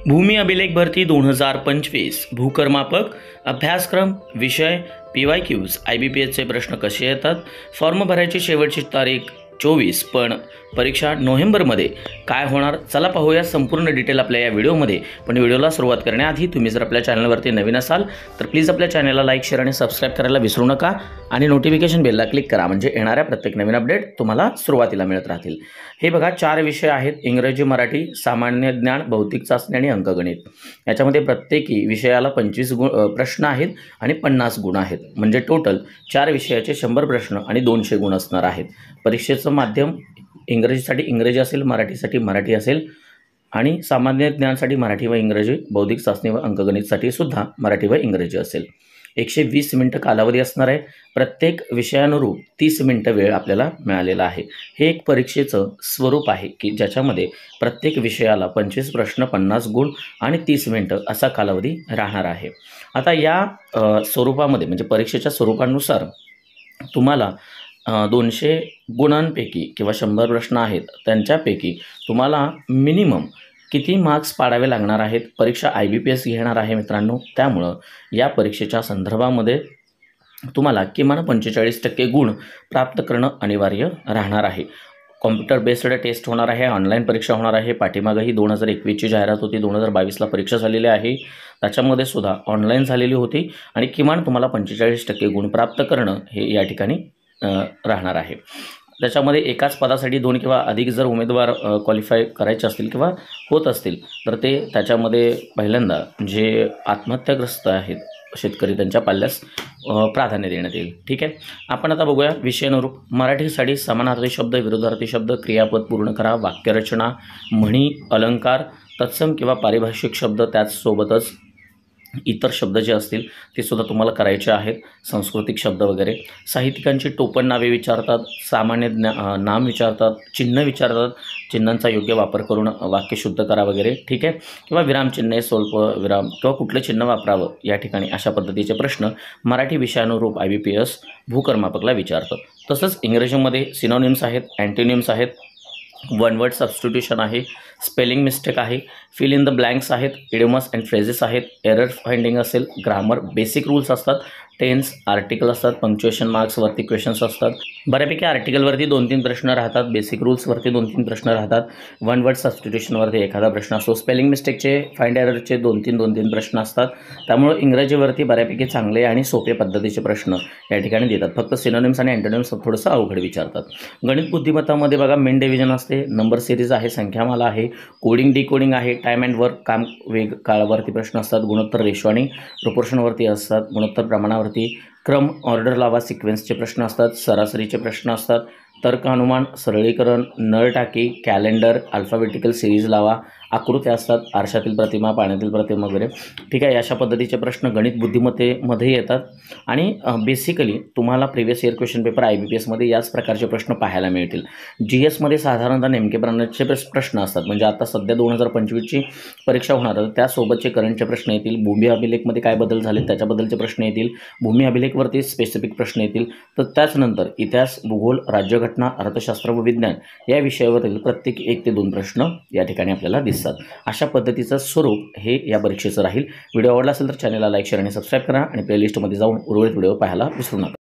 भूमी अभिलेख भरती 2025 भूकरमापक अभ्यासक्रम विषय PYQs IBPSचे प्रश्न कसे येतात। फॉर्म भरायची शेवटची तारीख 24 पण परीक्षा नोव्हेंबरमध्ये काय होणार चला पाहूया संपूर्ण डिटेल आपल्या या व्हिडिओमध्ये। पण व्हिडिओला सुरुवात करण्याआधी तुम्ही जर आपल्या चॅनलवरती नवीन असाल तर प्लीज आपल्या चॅनलला लाईक शेअर आणि सबस्क्राइब करायला विसरू नका आणि नोटिफिकेशन बेलला क्लिक करा म्हणजे येणाऱ्या प्रत्येक नवीन अपडेट तुम्हाला सुरुवातीला मिळत राहतील। हे बघा 4 विषय आहेत इंग्रजी मराठी सामान्य ज्ञान भौतिक चाचणी आणि अंकगणित। याच्यामध्ये प्रत्येकी विषयाला 25 प्रश्न आहेत आणि 50 गुण आहेत म्हणजे टोटल 4 विषयाचे 100 प्रश्न आणि 200 गुण असणार आहेत। परीक्षेचं माध्यम इंग्रजीसाठी इंग्रजी असेल मराठीसाठी मराठी असेल आणि सामान्य ज्ञानासाठी मराठी व इंग्रजी बौद्धिक चाचणी व अंकगणितसाठी सुद्धा मराठी व इंग्रजी असेल। 120 मिनिटं कालावधी असणार आहे। प्रत्येक विषयानुरूप 30 मिनिटं वेळ आपल्याला मिळालेला आहे। हे एक परीक्षेचं स्वरूप आहे की ज्याच्यामध्ये प्रत्येक विषयाला 25 प्रश्न 50 गुण आणि 30 मिनिटं असा कालावधी राहणार आहे। आता या स्वरूपामध्ये म्हणजे परीक्षेच्या स्वरूपानुसार तुम्हाला 200 गुणांपैकी किंवा 100 प्रश्न आहेत त्यांच्यापैकी तुम्हाला मिनिमम किती मार्क्स पाडावे लागणार आहेत। परीक्षा IBPS घेणार आहे मित्रांनो, त्यामुळं या परीक्षेच्या संदर्भामध्ये तुम्हाला किमान 45% गुण प्राप्त करणं अनिवार्य राहणार आहे। कॉम्प्युटर बेस्ड टेस्ट होणार आहे, ऑनलाईन परीक्षा होणार आहे। पाठीमागही 2021ची जाहिरात होती, 2022ला परीक्षा झालेली आहे, त्याच्यामध्ये सुद्धा ऑनलाईन झालेली होती आणि किमान तुम्हाला 45% गुण प्राप्त करणं हे या ठिकाणी राहणार आहे। त्याच्यामध्ये एकाच पदासाठी 2 किंवा अधिक जर उमेदवार क्वालिफाय करायचे असतील किंवा होत असतील तर ते त्याच्यामध्ये पहिल्यांदा जे आत्महत्याग्रस्त आहेत शेतकरी त्यांच्या पाल्यास प्राधान्य देण्यात येईल। ठीक आहे, आपण आता बघूया विषयानुरूप। मराठीसाठी समानार्थी शब्द विरोधार्थी शब्द क्रियापद पूर्ण करा, वाक्यरचना म्हणी अलंकार तत्सम किंवा पारिभाषिक शब्द त्याचसोबतच इतर शब्द जे असतील ते सुद्धा तुम्हाला करायचे आहेत, सांस्कृतिक शब्द वगैरे। साहित्यिकांची टोपण नावे विचारतात, सामान्य नाम विचारतात, चिन्ह विचारतात, चिन्हांचा योग्य वापर करून वाक्य शुद्ध करा वगैरे। ठीक आहे, किंवा विरामचिन्हे स्वल्प विराम किंवा कुठलं चिन्ह वापरावं या ठिकाणी अशा पद्धतीचे प्रश्न मराठी विषयानुरूप IBPS भूकरमापकला विचारतं। तसंच इंग्रजीमध्ये सिनोनिम्स आहेत, अँटोनिम्स आहेत, वन वर्ड सबस्टिट्यूशन आहे, स्पेलिंग मिस्टेक आहे, फिल इन द ब्लँक्स आहेत, इडियम्स अँड फ्रेजेस आहेत, एरर फाइंडिंग असेल, ग्रामर बेसिक रूल्स असतात, टेन्स आर्टिकल असतात, पंक्च्युएशन मार्क्सवरती क्वेश्चन्स असतात। बऱ्यापैकी आर्टिकलवरती 2-3 प्रश्न राहतात, बेसिक रूल्सवरती 2-3 प्रश्न राहतात, वन वर्ड सबस्टिट्यूशनवरती एखादा प्रश्न असतो, स्पेलिंग मिस्टेकचे फाइंड एररचे 2-3 प्रश्न असतात। त्यामुळे इंग्रजीवरती बऱ्यापैकी चांगले आणि सोपे पद्धतीचे प्रश्न या ठिकाणी देतात। फक्त सिनोनिम्स आणि अँटोनिम्स थोडंसं अवघड विचारतात। गणित बुद्धिमत्तामध्ये बघा मेन डिव्हिजन असते, नंबर सिरीज आहे, संख्यामाला आहे, कोडिंग डिकोडिंग आहे, टाइम अँड वर्क काम वेग काळावरती प्रश्न असतात, गुणोत्तर रेशो आणि प्रोपोर्शनवरती असतात, गुणोत्तर प्रमाणावरती क्रम ऑर्डर लावा सिक्वेन्सचे प्रश्न असतात, सरासरीचे प्रश्न असतात, तर्क अनुमान सरळीकरण नळ टाकी कॅलेंडर अल्फाबेटिकल सिरीज लावा, आकृत्या असतात, आरशातील प्रतिमा पाण्यातील प्रतिमा वगैरे। ठीक आहे, अशा पद्धतीचे प्रश्न गणित बुद्धिमत्तेमध्ये येतात आणि बेसिकली तुम्हाला प्रिव्हियस इयर क्वेश्चन पेपर IBPSमध्ये याच प्रकारचे प्रश्न पाहायला मिळतील। GSमध्ये साधारणतः नेमकेपणाचे प्रश्न असतात, म्हणजे आता सध्या 2025ची परीक्षा होणार तर त्यासोबतचे करंटचे प्रश्न येतील, भूमी अभिलेखमध्ये काय बदल झाले त्याच्याबद्दलचे प्रश्न येतील, भूमी अभिलेखवरती स्पेसिफिक प्रश्न येतील, तर त्याचनंतर इतिहास भूगोल राज्यघटना अर्थशास्त्र व विज्ञान या विषयावरील प्रत्येक 1 ते 2 प्रश्न या ठिकाणी आपल्याला दिसतात। अशा पद्धतीचं स्वरूप हे या परीक्षेचं राहील। व्हिडिओ आवडला असेल तर चॅनलला लाईक शेअर आणि सबस्क्राइब करा आणि प्लेलिस्टमध्ये जाऊन उर्वरित व्हिडिओ पाहायला विसरू नका।